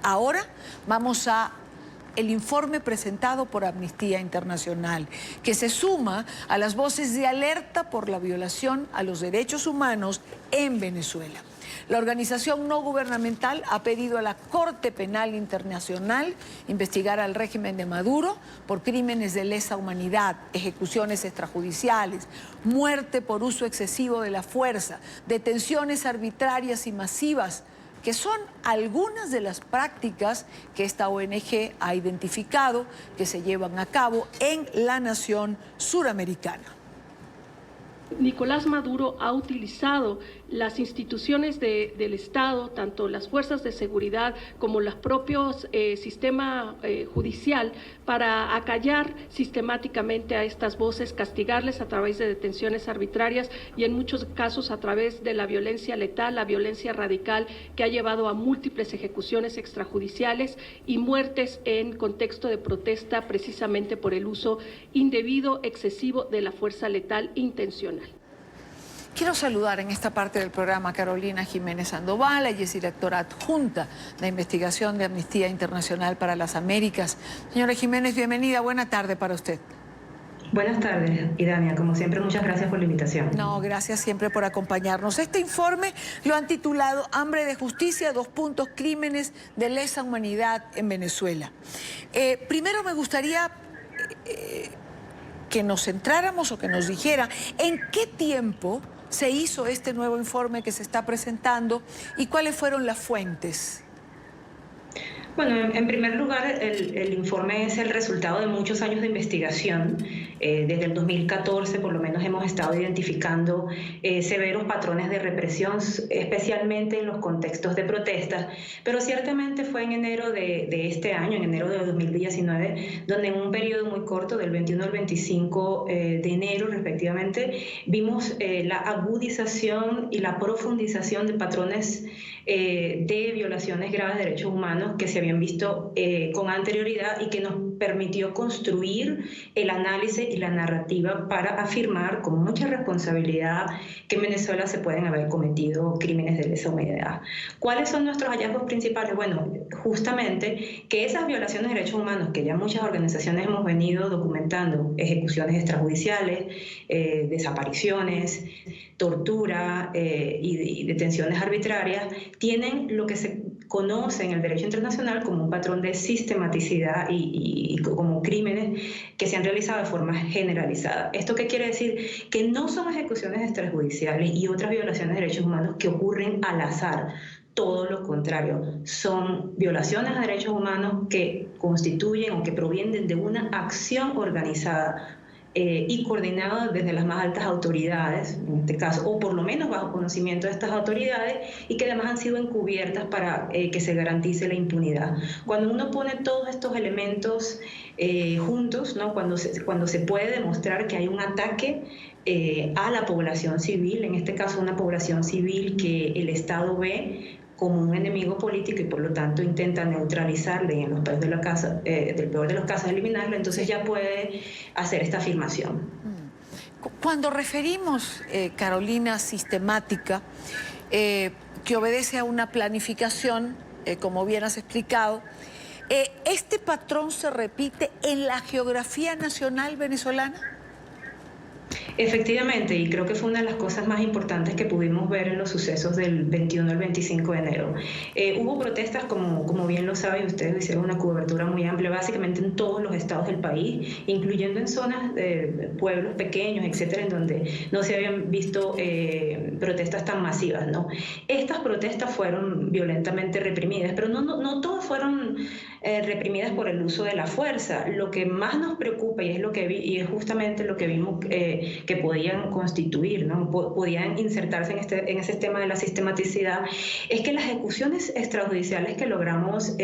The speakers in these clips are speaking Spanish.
Ahora vamos a el informe presentado por Amnistía Internacional, que se suma a las voces de alerta por la violación a los derechos humanos en Venezuela. La organización no gubernamental ha pedido a la Corte Penal Internacional investigar al régimen de Maduro por crímenes de lesa humanidad, ejecuciones extrajudiciales, muerte por uso excesivo de la fuerza, detenciones arbitrarias y masivas, que son algunas de las prácticas que esta ONG ha identificado que se llevan a cabo en la nación suramericana. Nicolás Maduro ha utilizado las instituciones del Estado, tanto las fuerzas de seguridad como los propios sistema judicial, para acallar sistemáticamente a estas voces, castigarles a través de detenciones arbitrarias y en muchos casos a través de la violencia letal, la violencia radical, que ha llevado a múltiples ejecuciones extrajudiciales y muertes en contexto de protesta, precisamente por el uso indebido, excesivo de la fuerza letal intencional. Quiero saludar en esta parte del programa a Carolina Jiménez Sandoval. Ella es directora adjunta de investigación de Amnistía Internacional para las Américas. Señora Jiménez, bienvenida. Buena tarde para usted. Buenas tardes, Idania. Como siempre, muchas gracias por la invitación. No, gracias siempre por acompañarnos. Este informe lo han titulado Hambre de Justicia, crímenes de lesa humanidad en Venezuela. Primero me gustaría que nos centráramos o que nos dijera en qué tiempo se hizo este nuevo informe que se está presentando y cuáles fueron las fuentes. Bueno, en primer lugar, el informe es el resultado de muchos años de investigación. Desde el 2014, por lo menos, hemos estado identificando severos patrones de represión, especialmente en los contextos de protestas, pero ciertamente fue en enero de este año, en enero de 2019, donde en un periodo muy corto, del 21 al 25 de enero, respectivamente, vimos la agudización y la profundización de patrones de violaciones graves de derechos humanos que se habían visto con anterioridad y que nos permitió construir el análisis y la narrativa para afirmar con mucha responsabilidad que en Venezuela se pueden haber cometido crímenes de lesa humanidad. ¿Cuáles son nuestros hallazgos principales? Bueno, justamente que esas violaciones de derechos humanos que ya muchas organizaciones hemos venido documentando, ejecuciones extrajudiciales, desapariciones, tortura y detenciones arbitrarias, tienen lo que se conoce en el derecho internacional como un patrón de sistematicidad y como crímenes que se han realizado de forma generalizada. ¿Esto qué quiere decir? Que no son ejecuciones extrajudiciales y otras violaciones de derechos humanos que ocurren al azar. Todo lo contrario, son violaciones a derechos humanos que constituyen o que provienen de una acción organizada y coordinada desde las más altas autoridades, en este caso, o por lo menos bajo conocimiento de estas autoridades, y que además han sido encubiertas para que se garantice la impunidad. Cuando uno pone todos estos elementos juntos, ¿no? Cuando se puede demostrar que hay un ataque a la población civil, en este caso una población civil que el Estado ve como un enemigo político y por lo tanto intenta neutralizarle y en los peores de la casa, del peor de los casos eliminarlo, entonces ya puede hacer esta afirmación. Cuando referimos, Carolina, sistemática, que obedece a una planificación, como bien has explicado, ¿este patrón se repite en la geografía nacional venezolana? Efectivamente, y creo que fue una de las cosas más importantes que pudimos ver en los sucesos del 21 al 25 de enero. Hubo protestas, como bien lo saben, ustedes hicieron una cobertura muy amplia, básicamente en todos los estados del país, incluyendo en zonas de pueblos pequeños, etcétera, en donde no se habían visto protestas tan masivas, ¿no? Estas protestas fueron violentamente reprimidas, pero no todas fueron reprimidas por el uso de la fuerza. Lo que más nos preocupa, y es justamente lo que vimos que podían constituir, ¿no? Podían insertarse en ese tema de la sistematicidad, es que las ejecuciones extrajudiciales que logramos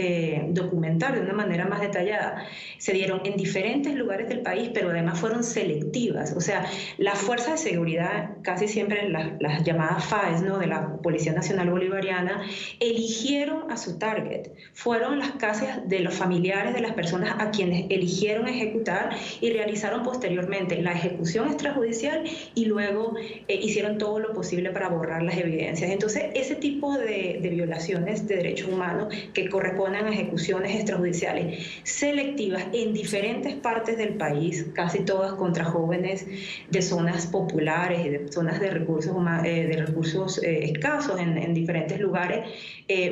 documentar de una manera más detallada se dieron en diferentes lugares del país, pero además fueron selectivas. O sea, las fuerzas de seguridad, casi siempre las llamadas FAES, ¿no? De la Policía Nacional Bolivariana, eligieron a su target. Fueron las casas de los familiares de las personas a quienes eligieron ejecutar y realizaron posteriormente la ejecución extrajudicial extrajudicial y luego hicieron todo lo posible para borrar las evidencias. Entonces, ese tipo de violaciones de derechos humanos que corresponden a ejecuciones extrajudiciales selectivas en diferentes partes del país, casi todas contra jóvenes de zonas populares y de zonas de recursos escasos en diferentes lugares,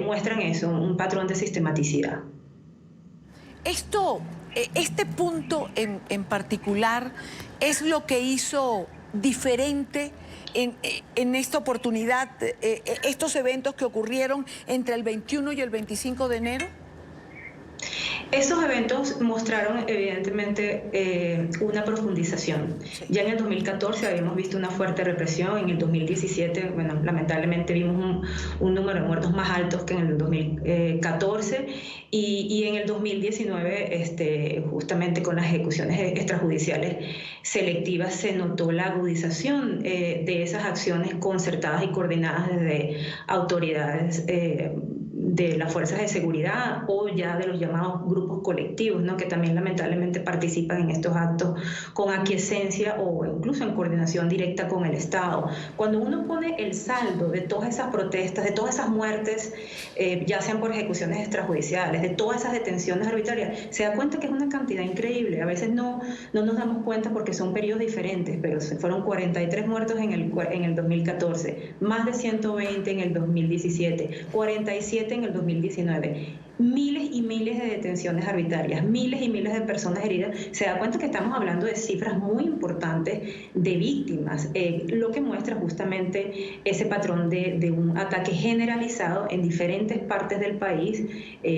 muestran eso, un patrón de sistematicidad. Este punto en particular es lo que hizo diferente en esta oportunidad, estos eventos que ocurrieron entre el 21 y el 25 de enero. Estos eventos mostraron evidentemente una profundización. Ya en el 2014 habíamos visto una fuerte represión, en el 2017, bueno, lamentablemente vimos un número de muertos más altos que en el 2014 y en el 2019, justamente con las ejecuciones extrajudiciales selectivas, se notó la agudización de esas acciones concertadas y coordinadas desde autoridades de las fuerzas de seguridad o ya de los llamados grupos colectivos, ¿no?, que también lamentablemente participan en estos actos con aquiescencia o incluso en coordinación directa con el Estado. Cuando uno pone el saldo de todas esas protestas, de todas esas muertes, ya sean por ejecuciones extrajudiciales, de todas esas detenciones arbitrarias, se da cuenta que es una cantidad increíble. A veces no nos damos cuenta porque son periodos diferentes, pero fueron 43 muertos en el 2014, más de 120 en el 2017, 47 en el 2019, miles y miles de detenciones arbitrarias, miles y miles de personas heridas. Se da cuenta que estamos hablando de cifras muy importantes de víctimas, lo que muestra justamente ese patrón de un ataque generalizado en diferentes partes del país,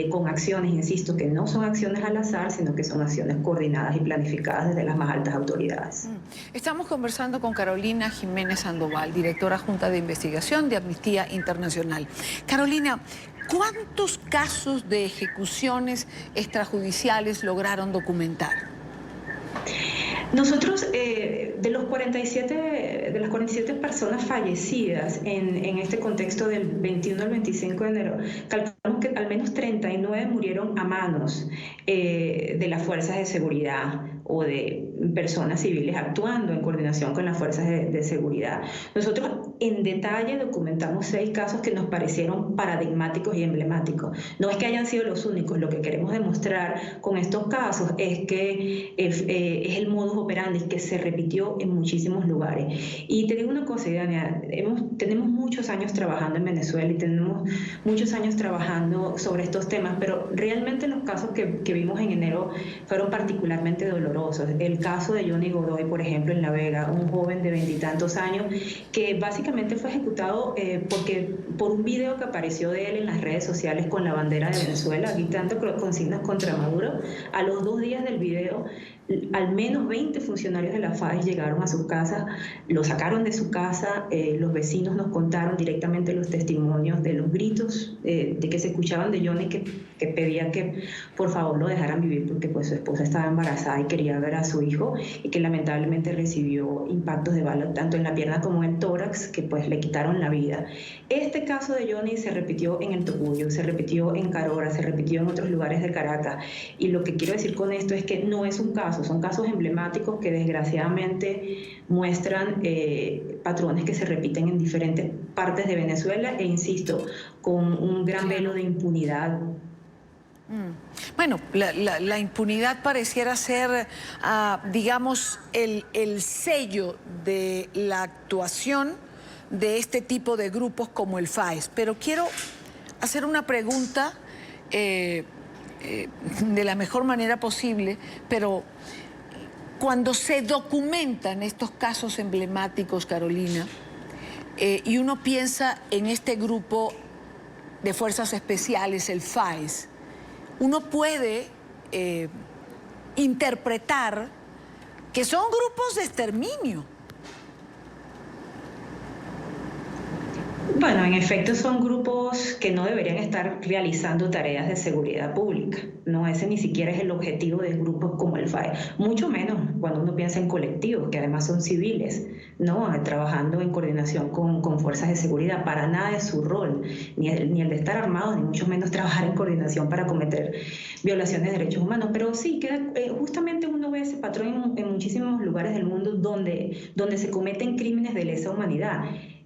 con acciones, insisto, que no son acciones al azar, sino que son acciones coordinadas y planificadas desde las más altas autoridades. Estamos conversando con Carolina Jiménez Sandoval, directora adjunta de investigación de Amnistía Internacional. Carolina, ¿cuántos casos de ejecuciones extrajudiciales lograron documentar? Nosotros, de las 47 personas fallecidas en este contexto del 21 al 25 de enero, calculamos que al menos 39 murieron a manos de las fuerzas de seguridad o de personas civiles actuando en coordinación con las fuerzas de seguridad. Nosotros en detalle documentamos 6 casos que nos parecieron paradigmáticos y emblemáticos. No es que hayan sido los únicos, lo que queremos demostrar con estos casos es que es el modus operandi que se repitió en muchísimos lugares. Y te digo una cosa, Dania, tenemos muchos años trabajando en Venezuela y tenemos muchos años trabajando sobre estos temas, pero realmente los casos que vimos en enero fueron particularmente dolorosos. El caso de Johnny Godoy, por ejemplo, en La Vega, un joven de 20 y tantos años que básicamente fue ejecutado por un video que apareció de él en las redes sociales con la bandera de Venezuela, agitando consignas contra Maduro. A los 2 días del video, al menos 20 funcionarios de la FAES llegaron a su casa, lo sacaron de su casa, los vecinos nos contaron directamente los testimonios de los gritos de que se escuchaban de Johnny que pedía que por favor lo dejaran vivir porque pues su esposa estaba embarazada y quería ver a su hijo, y que lamentablemente recibió impactos de bala tanto en la pierna como en el tórax que pues le quitaron la vida. Este caso de Johnny se repitió en el Tocuyo, se repitió en Carora, se repitió en otros lugares de Caracas, y lo que quiero decir con esto es que no es un caso, son casos emblemáticos que desgraciadamente muestran patrones que se repiten en diferentes partes de Venezuela e insisto, con un gran velo de impunidad. Bueno, la impunidad pareciera ser, digamos, el sello de la actuación de este tipo de grupos como el FAES. Pero quiero hacer una pregunta de la mejor manera posible, pero cuando se documentan estos casos emblemáticos, Carolina, y uno piensa en este grupo de fuerzas especiales, el FAES, uno puede interpretar que son grupos de exterminio. Bueno, en efecto son grupos que no deberían estar realizando tareas de seguridad pública, ¿no? Ese ni siquiera es el objetivo de grupos como el FAE, mucho menos cuando uno piensa en colectivos, que además son civiles, ¿no? Trabajando en coordinación con fuerzas de seguridad. Para nada es su rol, ni el de estar armados, ni mucho menos trabajar en coordinación para cometer violaciones de derechos humanos. Pero sí, justamente uno ve ese patrón en muchísimos lugares del mundo donde se cometen crímenes de lesa humanidad.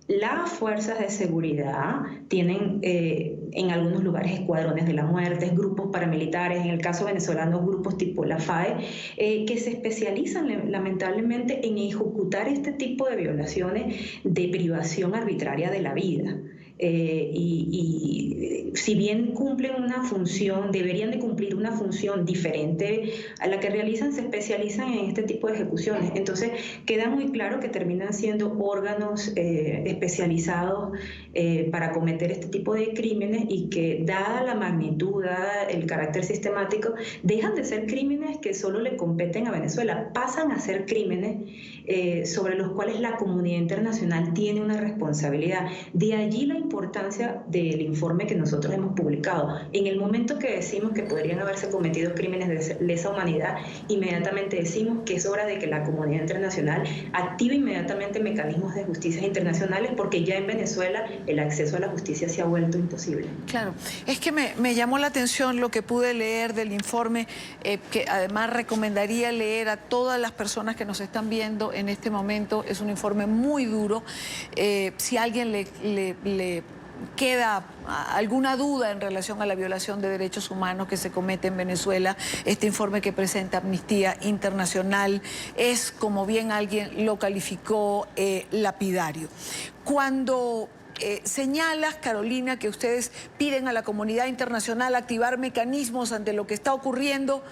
Las fuerzas de seguridad tienen en algunos lugares escuadrones de la muerte, grupos paramilitares, en el caso venezolano grupos tipo la FAE, que se especializan lamentablemente en ejecutar este tipo de violaciones de privación arbitraria de la vida. Y si bien cumplen una función, deberían de cumplir una función diferente a la que realizan, se especializan en este tipo de ejecuciones. Entonces queda muy claro que terminan siendo órganos especializados para cometer este tipo de crímenes y que dada la magnitud, dada el carácter sistemático, dejan de ser crímenes que solo le competen a Venezuela, pasan a ser crímenes sobre los cuales la comunidad internacional tiene una responsabilidad. De allí la importancia del informe que nosotros hemos publicado. En el momento que decimos que podrían haberse cometido crímenes de lesa humanidad, inmediatamente decimos que es hora de que la comunidad internacional active inmediatamente mecanismos de justicia internacionales, porque ya en Venezuela el acceso a la justicia se ha vuelto imposible. Claro, es que me llamó la atención lo que pude leer del informe, que además recomendaría leer a todas las personas que nos están viendo en este momento. Es un informe muy duro. Si a alguien le queda alguna duda en relación a la violación de derechos humanos que se comete en Venezuela, este informe que presenta Amnistía Internacional es, como bien alguien lo calificó, lapidario. Cuando señalas, Carolina, que ustedes piden a la comunidad internacional activar mecanismos ante lo que está ocurriendo,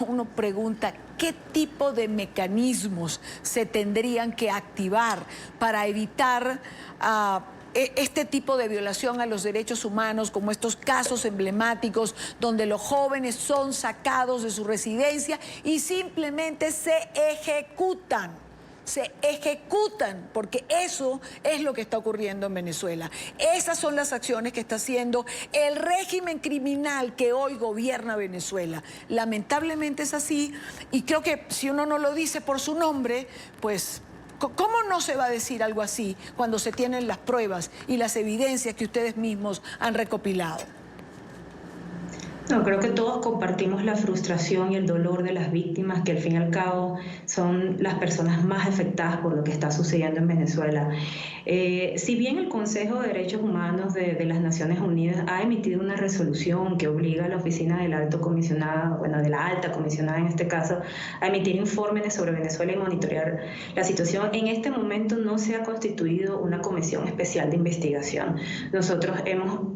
uno pregunta, ¿qué tipo de mecanismos se tendrían que activar para evitar este tipo de violación a los derechos humanos, como estos casos emblemáticos donde los jóvenes son sacados de su residencia y simplemente se ejecutan? Se ejecutan, porque eso es lo que está ocurriendo en Venezuela. Esas son las acciones que está haciendo el régimen criminal que hoy gobierna Venezuela. Lamentablemente es así, y creo que si uno no lo dice por su nombre, pues ¿cómo no se va a decir algo así cuando se tienen las pruebas y las evidencias que ustedes mismos han recopilado? No, creo que todos compartimos la frustración y el dolor de las víctimas, que al fin y al cabo son las personas más afectadas por lo que está sucediendo en Venezuela. Si bien el Consejo de Derechos Humanos de las Naciones Unidas ha emitido una resolución que obliga a la oficina del alto comisionado, bueno, de la alta comisionada en este caso, a emitir informes sobre Venezuela y monitorear la situación, en este momento no se ha constituido una comisión especial de investigación. Nosotros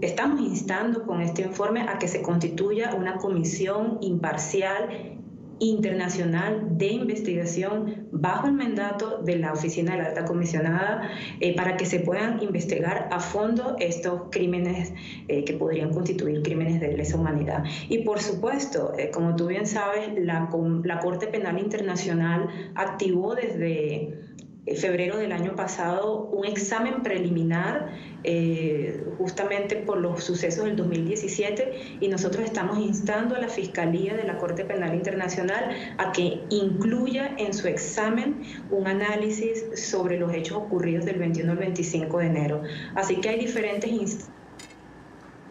estamos instando con este informe a que se constituya una comisión imparcial internacional de investigación bajo el mandato de la Oficina de la Alta Comisionada para que se puedan investigar a fondo estos crímenes que podrían constituir crímenes de lesa humanidad. Y por supuesto, como tú bien sabes, la Corte Penal Internacional activó desde febrero del año pasado un examen preliminar justamente por los sucesos del 2017, y nosotros estamos instando a la Fiscalía de la Corte Penal Internacional a que incluya en su examen un análisis sobre los hechos ocurridos del 21 al 25 de enero. Así que hay diferentes instancias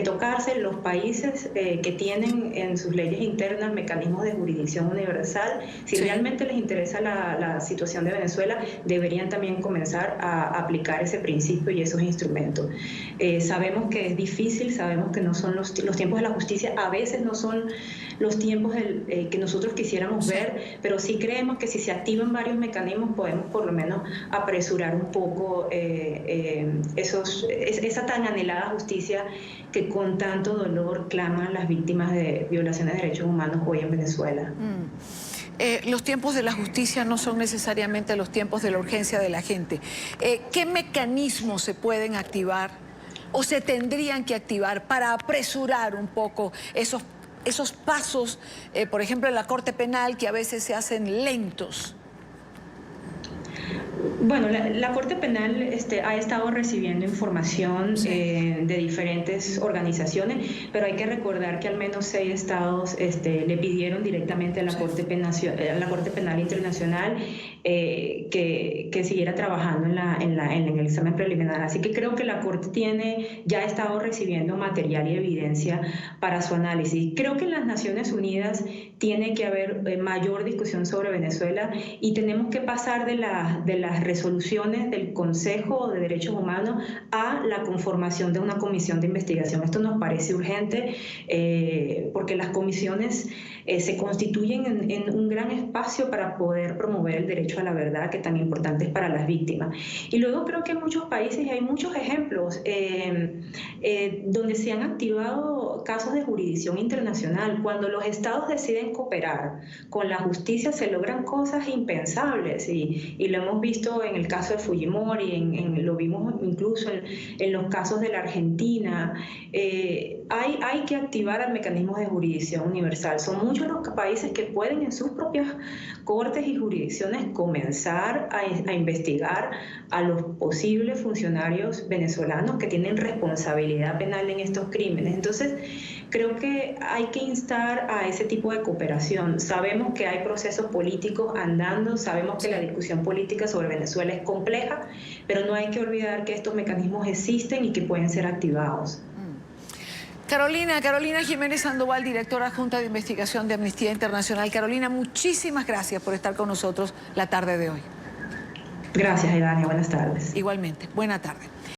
tocarse los países que tienen en sus leyes internas mecanismos de jurisdicción universal. Si realmente les interesa la situación de Venezuela, deberían también comenzar a aplicar ese principio y esos instrumentos. Sabemos que es difícil, sabemos que no son los tiempos de la justicia, a veces no son los tiempos que nosotros quisiéramos ver, pero sí creemos que si se activan varios mecanismos podemos por lo menos apresurar un poco esa tan anhelada justicia que con tanto dolor claman las víctimas de violaciones de derechos humanos hoy en Venezuela. Los tiempos de la justicia no son necesariamente los tiempos de la urgencia de la gente. ¿Qué mecanismos se pueden activar o se tendrían que activar para apresurar un poco esos pasos, por ejemplo, en la Corte Penal, que a veces se hacen lentos? Bueno, la Corte Penal ha estado recibiendo información de diferentes organizaciones, pero hay que recordar que al menos 6 estados le pidieron directamente a la Corte Penal Internacional que siguiera trabajando en el examen preliminar. Así que creo que la Corte ya ha estado recibiendo material y evidencia para su análisis. Creo que en las Naciones Unidas tiene que haber mayor discusión sobre Venezuela y tenemos que pasar de las resoluciones del Consejo de Derechos Humanos a la conformación de una comisión de investigación. Esto nos parece urgente porque las comisiones se constituyen en un gran espacio para poder promover el derecho a la verdad, que tan importante es para las víctimas. Y luego creo que en muchos países, y hay muchos ejemplos, donde se han activado casos de jurisdicción internacional. Cuando los estados deciden cooperar con la justicia, se logran cosas impensables, y lo hemos visto en el caso de Fujimori, lo vimos incluso en los casos de la Argentina. Hay que activar el mecanismo de jurisdicción universal. Son muchos los países que pueden en sus propias cortes y jurisdicciones comenzar a investigar a los posibles funcionarios venezolanos que tienen responsabilidad penal en estos crímenes. Entonces, creo que hay que instar a ese tipo de cooperación. Sabemos que hay procesos políticos andando, sabemos que la discusión política sobre Venezuela es compleja, pero no hay que olvidar que estos mecanismos existen y que pueden ser activados. Carolina Jiménez Sandoval, directora adjunta de investigación de Amnistía Internacional. Carolina, muchísimas gracias por estar con nosotros la tarde de hoy. Gracias, Idania. Buenas tardes. Igualmente, buena tarde.